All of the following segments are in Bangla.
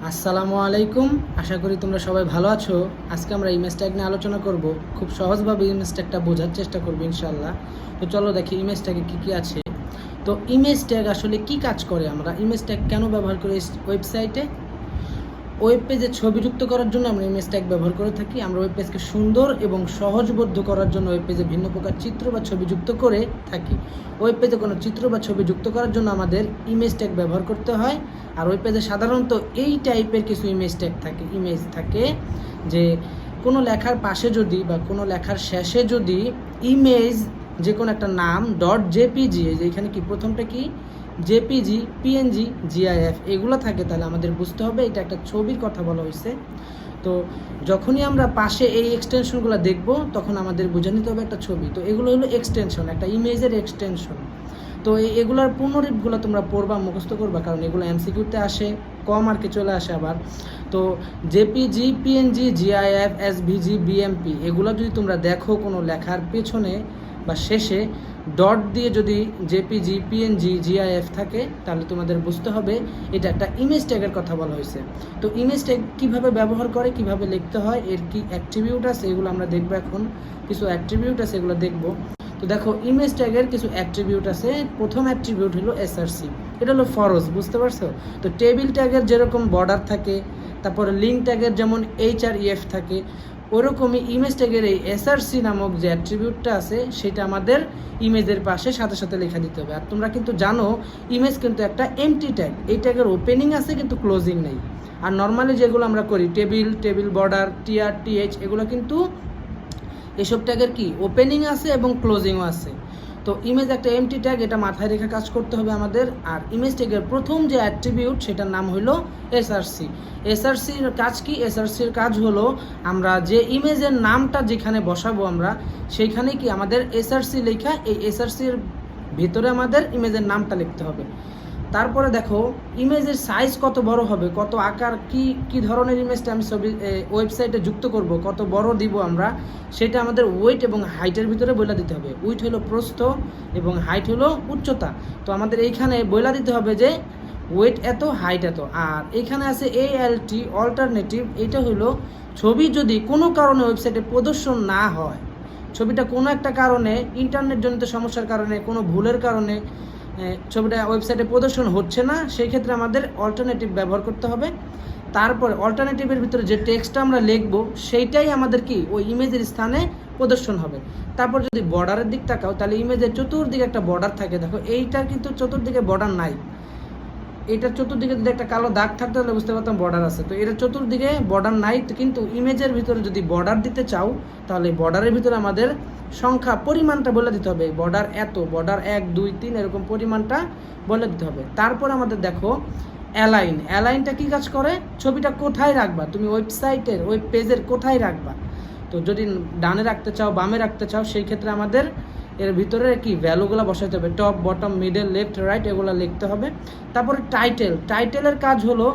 আসসালামু আলাইকুম। আশা করি তোমরা সবাই ভালো আছো। আজকে আমরা ইমেজ ট্যাগ নিয়ে আলোচনা করব। খুব সহজভাবে ইমেজ ট্যাগটা বোঝার চেষ্টা করব ইনশাআল্লাহ। তো চলো দেখি ইমেজ ট্যাগে কী কী আছে। তো ইমেজ ট্যাগ আসলে কি কাজ করে, আমরা ইমেজ ট্যাগ কেন ব্যবহার করি ওয়েবসাইটে? ওয়েব পেজে ছবি যুক্ত করার জন্য আমরা ইমেজ ট্যাগ ব্যবহার করে থাকি। আমরা ওয়েব পেজকে সুন্দর এবং সহজবোধ্য করার জন্য ওয়েব পেজে ভিন্ন প্রকার চিত্র বা ছবি যুক্ত করে থাকি। ওয়েব পেজে কোনো চিত্র বা ছবি যুক্ত করার জন্য আমাদের ইমেজ ট্যাগ ব্যবহার করতে হয়। আর ওয়েব পেজে সাধারণত এই টাইপের কিছু ইমেজ থাকে যে কোনো লেখার পাশে যদি বা কোনো লেখার শেষে যদি ইমেজ যে কোনো একটা নাম .jpg, যে এখানে কি প্রথমটা কি জেপিজি, পিএনজি, জিআইএফ এগুলো থাকে, তাহলে আমাদের বুঝতে হবে এটা একটা ছবির কথা বলা হয়েছে। তো যখনই আমরা পাশে এই এক্সটেনশনগুলো দেখব তখন আমাদের বুঝে নিতে হবে একটা ছবি। তো এগুলো হলো এক্সটেনশন, একটা ইমেজের এক্সটেনশন। তো এগুলোর পূর্ণরূপগুলো তোমরা পড়বা, মুখস্থ করবা, কারণ এগুলো এমসিকিউতে আসে, কম মার্কে চলে আসে আবার। তো JPG, PNG, GIF, SVG, BMP এগুলো যদি তোমরা দেখো কোনো লেখার পেছনে বা শেষে ডট দিয়ে যদি জেপিজি, পিএনজি, জিআইএফ থাকে, তাহলে তোমাদের বুঝতে হবে এটা একটা ইমেজ ট্যাগের কথা বলা হয়েছে। তো ইমেজ ট্যাগ কীভাবে ব্যবহার করে, কিভাবে লিখতে হয়, এর কি অ্যাট্রিবিউট আছে এগুলো আমরা দেখবো। এখন কিছু অ্যাট্রিবিউট আছে এগুলো দেখবো। তো দেখো ইমেজ ট্যাগের কিছু অ্যাট্রিবিউট আছে। প্রথম অ্যাট্রিবিউট হলো এসআরসি, এটা হলো ফরজ, বুঝতে পারছো? তো টেবিল ট্যাগের যেরকম বর্ডার থাকে, তারপরে লিঙ্ক ট্যাগের যেমন HREF থাকে, ওরকমই ইমেজ ট্যাগের এই এসআরসি নামক যে অ্যাট্রিবিউটটা আছে সেটা আমাদের ইমেজের পাশে সাথে সাথে লেখা দিতে হবে। আর তোমরা কিন্তু জানো ইমেজ কিন্তু একটা এমটি ট্যাগ, এই ট্যাগের ওপেনিং আছে কিন্তু ক্লোজিং নেই। আর নর্মালি যেগুলো আমরা করি টেবিল বর্ডার, TR, TH এগুলো কিন্তু এসব ট্যাগের কি ওপেনিং আছে এবং ক্লোজিংও আছে। তো ইমেজ একটা এমটি ট্যাগ, এটা মাথায় রেখে কাজ করতে হবে আমাদের। আর ইমেজ ট্যাগের প্রথম যে অ্যাট্রিবিউট সেটার নাম হলো এসআরসি। এসআরসির কাজ কি? এসআরসির কাজ হলো আমরা যে ইমেজের নামটা যেখানে বসাবো আমরা সেইখানে কি আমাদের এসআরসি লেখা, এই এসআরসির ভিতরে আমাদের ইমেজের নামটা লিখতে হবে। তারপরে দেখো ইমেজের সাইজ কত বড় হবে, কত আকার, কি ধরনের ইমেজটা আমি ছবি ওয়েবসাইটে যুক্ত করব, কত বড় দিব আমরা, সেটা আমাদের ওয়েট এবং হাইটের ভিতরে বলে দিতে হবে। উইট হলো প্রস্থ এবং হাইট হলো উচ্চতা। তো আমাদের এইখানে বলে দিতে হবে যে ওয়েট এত, হাইট এত। আর এইখানে আছে ALT অল্টারনেটিভ, এটা হলো ছবি যদি কোনো কারণে ওয়েবসাইটে প্রদর্শন না হয়, ছবিটা কোনো একটা কারণে ইন্টারনেটজনিত সমস্যার কারণে, কোনো ভুলের কারণে ছবিটা ওয়েবসাইটে প্রদর্শন হচ্ছে না, সেই ক্ষেত্রে আমাদের অল্টারনেটিভ ব্যবহার করতে হবে। তারপরে অল্টারনেটিভের ভিতরে যে টেক্সটটা আমরা লিখবো সেইটাই আমাদের কি ওই ইমেজের স্থানে প্রদর্শন হবে। তারপর যদি বর্ডারের দিক তাকাও, তাহলে ইমেজের চতুর্দিকে একটা বর্ডার থাকে। দেখো এইটার কিন্তু চতুর্দিকে বর্ডার নাই, এটার চতুর্দিকে যদি একটা কালো দাগ থাকতো তাহলে বুঝতে পারতাম বর্ডার আছে। তো এটার চতুর্দিকে বর্ডার নাই, কিন্তু ইমেজের ভিতরে যদি বর্ডার দিতে চাও তাহলে বর্ডারের ভিতরে আমাদের সংখ্যা, পরিমাণটা বলে দিতে হবে। বর্ডার এত, বর্ডার 1 2 3 এরকম পরিমাণটা বলে দিতে হবে। তারপর আমাদের দেখো অ্যালাইনটা কি কাজ করে? ছবিটা কোথায় রাখবা, তুমি ওয়েবসাইটের ওয়েব পেজের কোথায় রাখবা। তো যদি ডানে রাখতে চাও, বামে রাখতে চাও, সেই ক্ষেত্রে আমাদের এর ভিতরে কি ভ্যালুগুলো বসাতে হবে, top, bottom, middle, left, right এগুলো লিখতে হবে। তারপরে টাইটেলের কাজ হলো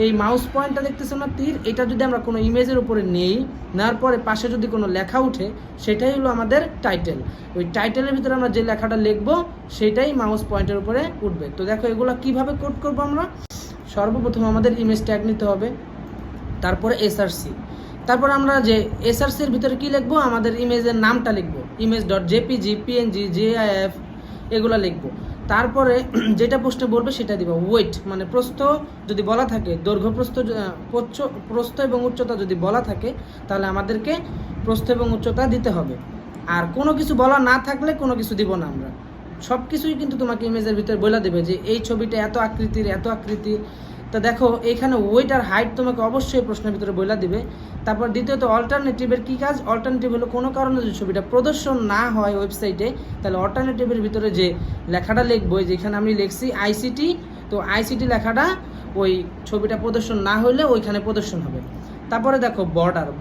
এই মাউস পয়েন্টটা দেখতেছো না, তীর, এটা যদি আমরা কোনো ইমেজের উপরে নেওয়ার পরে পাশে যদি কোনো লেখা উঠে সেটাই হলো আমাদের টাইটেল। ওই টাইটেলের ভিতরে আমরা যে লেখাটা লিখবো সেটাই মাউস পয়েন্টের উপরে উঠবে। তো দেখো এগুলো কিভাবে কোড করবো আমরা। সর্বপ্রথম আমাদের ইমেজ ট্যাগ নিতে হবে, তারপরে এসআরসি, তারপর আমরা যে এসআরসির ভিতরে কি লিখবো, আমাদের ইমেজের নামটা লিখবো, image.jpg, PNG, GIF এগুলো লিখবো। তারপরে যেটা প্রশ্নে বলবে সেটা দিব। ওয়েট মানে প্রস্থ যদি বলা থাকে, দৈর্ঘ্য, প্রস্থ এবং উচ্চতা যদি বলা থাকে তাহলে আমাদেরকে প্রস্থ এবং উচ্চতা দিতে হবে। আর কোনো কিছু বলা না থাকলে কোনো কিছু দিব না আমরা, সব কিছুই কিন্তু তোমাকে ইমেজের ভিতরে বলে দেবে যে এই ছবিটা এত আকৃতির। তা দেখো এখানে ওয়েট আর হাইট তোমাকে অবশ্যই প্রশ্নের ভিতরে বলে দিবে। তারপর দ্বিতীয়ত অল্টারনেটিভের কি কাজ? অল্টারনেটিভ হলো কোনো কারণে যদি ছবিটা প্রদর্শন না হয় ওয়েবসাইটে, তাহলে অল্টারনেটিভের ভিতরে যে লেখাটা লিখবো, যেখানে আমি লিখছি ICT, তো ICT লেখাটা ওই ছবিটা প্রদর্শন না হলে ওইখানে প্রদর্শন হবে। তারপরে দেখো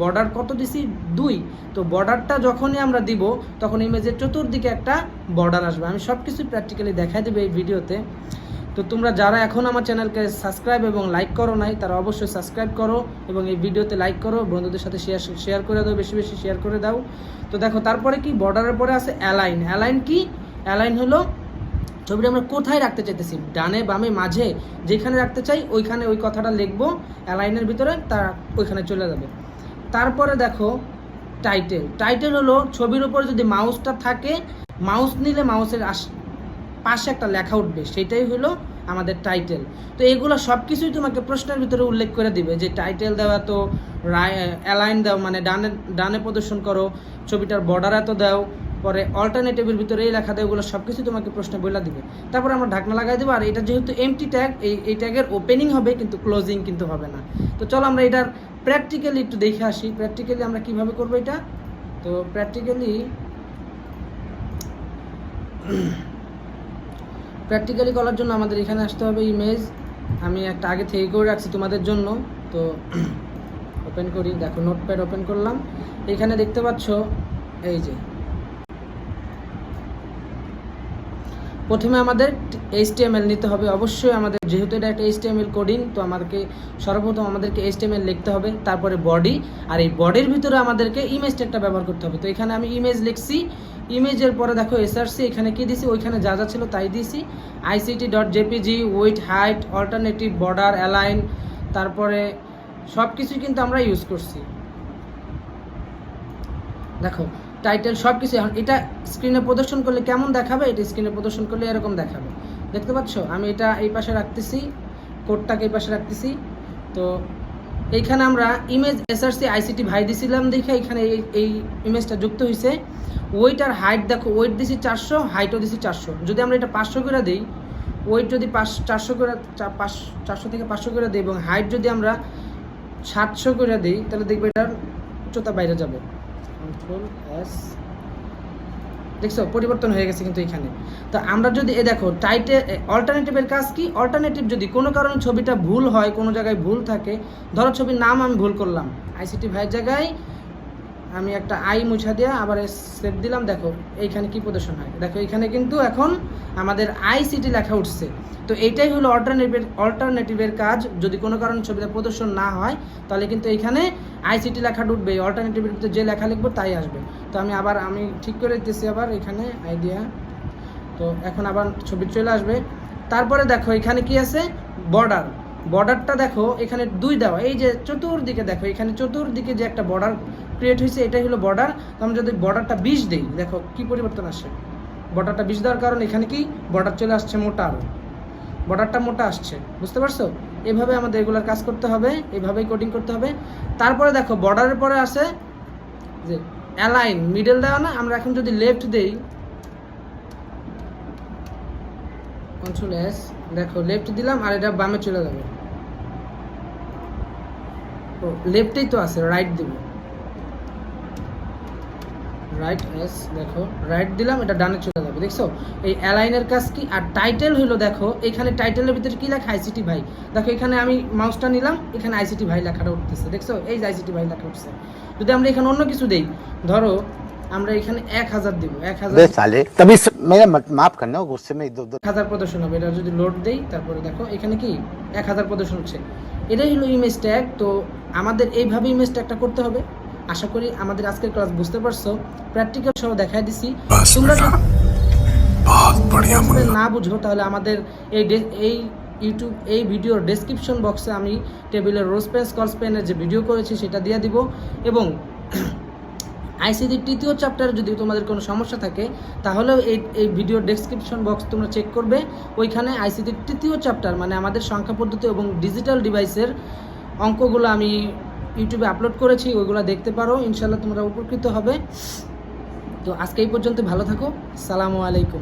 বর্ডার কত দিছি? 2। তো বর্ডারটা যখনই আমরা দিব তখন ইমেজের চতুর্দিকে একটা বর্ডার আসবে। আমি সব কিছু প্র্যাকটিক্যালি দেখাই দেবো এই ভিডিওতে। তো তোমরা যারা এখন আমার চ্যানেলকে সাবস্ক্রাইব এবং লাইক করো নাই তারা অবশ্যই সাবস্ক্রাইব করো এবং এই ভিডিওতে লাইক করো, বন্ধুদের সাথে শেয়ার করে দাও, বেশি বেশি শেয়ার করে দাও। তো দেখো তারপরে কি বর্ডারের পরে আছে অ্যালাইন কি? অ্যালাইন হলো ছবিটা আমরা কোথায় রাখতে চাইতেছি, ডানে বামে মাঝে, যেখানে রাখতে চাই ওইখানে ওই কথাটা লিখবো অ্যালাইনের ভিতরে, তার ওইখানে চলে যাবে। তারপরে দেখো টাইটেল। টাইটেল হলো ছবির উপরে যদি মাউসটা থাকে, মাউস নিলে মাউসের পাশে একটা লেখা উঠবে, সেটাই হলো আমাদের টাইটেল। তো এগুলো সব কিছুই তোমাকে প্রশ্নের ভিতরে উল্লেখ করে দিবে যে টাইটেল দেওয়া, তো অ্যালাইন দাও মানে ডানে ডানে প্রদর্শন করো, ছবিটার বর্ডার এত দাও, পরে অল্টারনেটিভের ভিতরে এই লেখা দেয়, এগুলো সব কিছু তোমাকে প্রশ্নে বলে দিবে। তারপরে আমরা ঢাকনা লাগাই দেবো। আর এটা যেহেতু এমটি ট্যাগ, এই ট্যাগের ওপেনিং হবে কিন্তু ক্লোজিং কিন্তু হবে না। তো চলো আমরা এটার প্র্যাকটিক্যালি একটু দেখে আসি, প্র্যাকটিক্যালি আমরা কিভাবে করবো এটা। তো প্র্যাকটিক্যালি করার জন্য আমাদের এখানে আসতে হবে ইমেজ। আমি একটা আগে থেকে করে রাখছি তোমাদের জন্য। তো ওপেন করি, দেখো নোটপ্যাড ওপেন করলাম। এখানে দেখতে পাচ্ছ এই যে প্রথমে আমাদের HTML নিতে হবে অবশ্যই। আমাদের যেহেতু এটা একটা HTML কোডিং, তো আমাদেরকে সর্বপ্রথম আমাদেরকে HTML লিখতে হবে, তারপরে বডি, আর এই বডির ভিতরে আমাদেরকে ইমেজ ট্যাগটা ব্যবহার করতে হবে। তো এখানে আমি ইমেজ লিখছি, ইমেজের পরে দেখো SRC, এখানে কি দিয়েছি, ওইখানে যা যা ছিল তাই দিয়েছি। ICT.jpg, with, height, alternative, border, align, তারপরে সব কিছুই কিন্তু আমরা ইউজ করছি। দেখো টাইটেল সব কিছু। এখন এটা স্ক্রিনে প্রদর্শন করলে কেমন দেখাবে, এটা স্ক্রিনে প্রদর্শন করলে এরকম দেখাবে, দেখতে পাচ্ছ। আমি এটা এই পাশে রাখতেছি, কোডটাকে এই পাশে রাখতেছি। তো এইখানে আমরা ইমেজ SRC ICT ভাই দিছিলাম দেখে এখানে এই ইমেজটা যুক্ত হয়েছে। ওয়েট আর হাইট দেখো, ওয়েট দিছি 400, হাইটও দিছি 400। যদি আমরা এটা 500 করে দিই, ওয়েট যদি 400 করে 400 থেকে 500 করে দিই, এবং হাইট যদি আমরা 700 করে দিই, তাহলে দেখবে এটার উচ্চতা বাইরে যাবে। কন্ট্রোল S, দেখছো পরিবর্তন হয়ে গেছে কিন্তু এখানে। তো আমরা যদি দেখো টাইটেল অল্টারনেটিভের কাজ কি, অল্টারনেটিভ যদি কোনো কারণে ছবিটা ভুল হয়, কোনো জায়গায় ভুল থাকে, ধরো ছবির নাম আমি ভুল করলাম, ICT ভাইয়ের জায়গায় আমি একটা আই মুছা দিয়ে আবার সেভ দিলাম, দেখো এইখানে কি প্রদর্শন হয়, দেখো এখানে কিন্তু এখন আমাদের ICT লেখা উঠছে। তো এইটাই হলো অল্টারনেটিভের কাজ। যদি কোনো কারণে ছবিটা প্রদর্শন না হয়, তাহলে কিন্তু এইখানে ICT লেখা উঠবে, অল্টারনেটিভের ভিতরে যে লেখা লিখবো তাই আসবে। তো আমি ঠিক করে দিতেছি আবার এখানে আইডিয়া। তো এখন আবার ছবি চলে আসবে। তারপরে দেখো এখানে কি আছে, বর্ডারটা দেখো এখানে 2 দেওয়া, এই যে চতুর্দিকে দেখো, এখানে চতুর্দিকে যে একটা বর্ডার ক্রিয়েট হয়েছে, এটাই হলো বর্ডার। তো আমরা যদি বর্ডারটা 20 দিই, দেখো কি পরিবর্তন আসে। বর্ডারটা 20 দেওয়ার কারণে এখানে কি বর্ডার চলে আসছে মোটা, আরও বর্ডারটা মোটা আসছে, বুঝতে পারছো? এভাবে আমাদের এগুলার কাজ করতে হবে, এভাবেই কোডিং করতে হবে। তারপরে দেখো বর্ডারের পরে আসে যে অ্যালাইন, মিডল দেওয়া না। আমরা এখন যদি লেফট দেই, কন্ট্রোল S, দেখো লেফট দিলাম আর এটা বামে চলে যাবে। তো লেফটেই তো আছে, রাইট দিব, রাইট S, দেখো রাইট দিলাম, এটা ডানে চলে যাবে, দেখছো? এই অ্যালাইনের কাজ কি। আর টাইটেল হলো দেখো এখানে টাইটেলের ভিতরে কি লেখা, ICT ভাই। দেখো এখানে আমি মাউসটা নিলাম, এখানে ICT ভাই লেখাটা উঠতেছে, দেখছো? এই যে ICT ভাই লেখা উঠছে। যদি আমরা এখানে অন্য কিছু দেই, ধরো আমরা এখানে 1000 দিব, 1000 প্রদর্শন হবে। এটা যদি লোড দেই, তারপরে দেখো এখানে কি 1000 প্রদর্শন হচ্ছে। এটাই হলো ইমেজ ট্যাগ। তো আমাদের এইভাবে ইমেজ ট্যাগটা করতে হবে। আশা করি আমাদের আজকের ক্লাস বুঝতে পারছো, প্র্যাকটিক্যাল সহ দেখাই দিছি। তোমরা না বুঝো তাহলে আমাদের এই ইউটিউব এই ভিডিওর ডেসক্রিপশন বক্সে আমি টেবিলের রোজ পেন স্কলস পেনের যে ভিডিও করেছি সেটা দিয়ে দিব। এবং ICT তৃতীয় চ্যাপ্টারে যদি তোমাদের কোনো সমস্যা থাকে, তাহলেও এই ভিডিওর ডেসক্রিপশন বক্স তোমরা চেক করবে। ওইখানে ICT তৃতীয় চ্যাপ্টার মানে আমাদের সংখ্যা পদ্ধতি এবং ডিজিটাল ডিভাইসের অঙ্কগুলো আমি ইউটিউবে আপলোড করেছি, ওইগুলো দেখতে পারো। ইনশাল্লাহ তোমরা উপকৃত হবে। তো আজকে এই পর্যন্ত, ভালো থাকো, আসসালামু আলাইকুম।